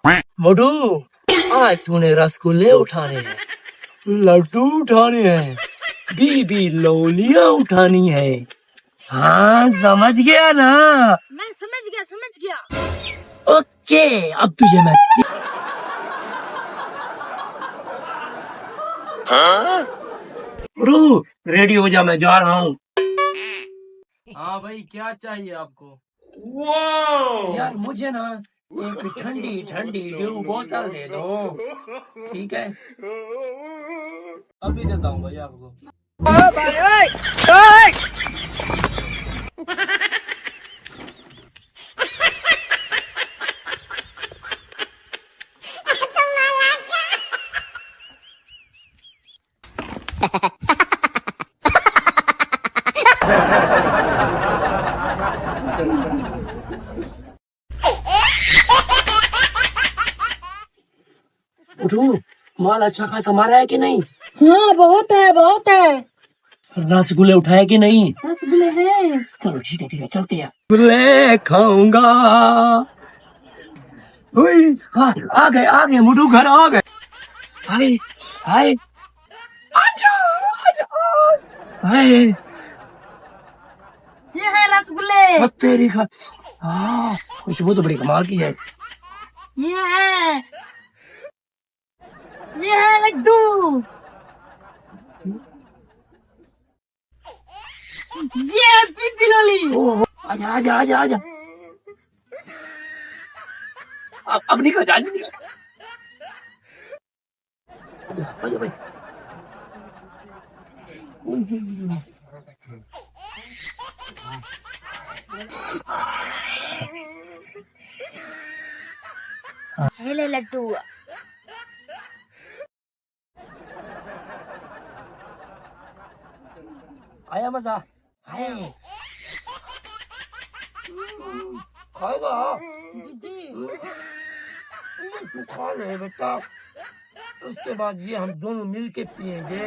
मोटू, आज तूने रसगुल्ले उठाने हैं, लड्डू उठाने हैं, बीबी लोलियां उठानी है। हाँ, समझ गया ना? मैं समझ गया। ओके, अब तुझे मैं रू रेडी हो जा, मैं जा रहा हूँ। हाँ भाई, क्या चाहिए आपको? यार मुझे ना एक ठंडी ठंडी ड्यू बोतल दे दो, ठीक है? अभी देता हूँ भाई आपको। उठू, माल अच्छा खासा मारा है कि नहीं? हाँ, बहुत है। रसगुल्ले उठाए कि नहीं? रसगुल्ले हैं। चलो ठीक है चलते हैं। रसगुल्ले खाऊंगा। ओए, हाँ, आ गए मुटू, घर आ गए। हाय हाय, आजा आजा, हाय। ये है रसगुल्ले। तेरी खा, हाँ, खुशबू तो बड़ी कमाल की है। ये है लड्डू। ये है बीबी लोली। ओह, आजा। अब निकल जा, निकल। आजा भाई। ये ले लड्डू। आया मजा? हाय, खाएगा? तू खा ले बेटा, उसके बाद ये हम दोनों मिल के पियेंगे।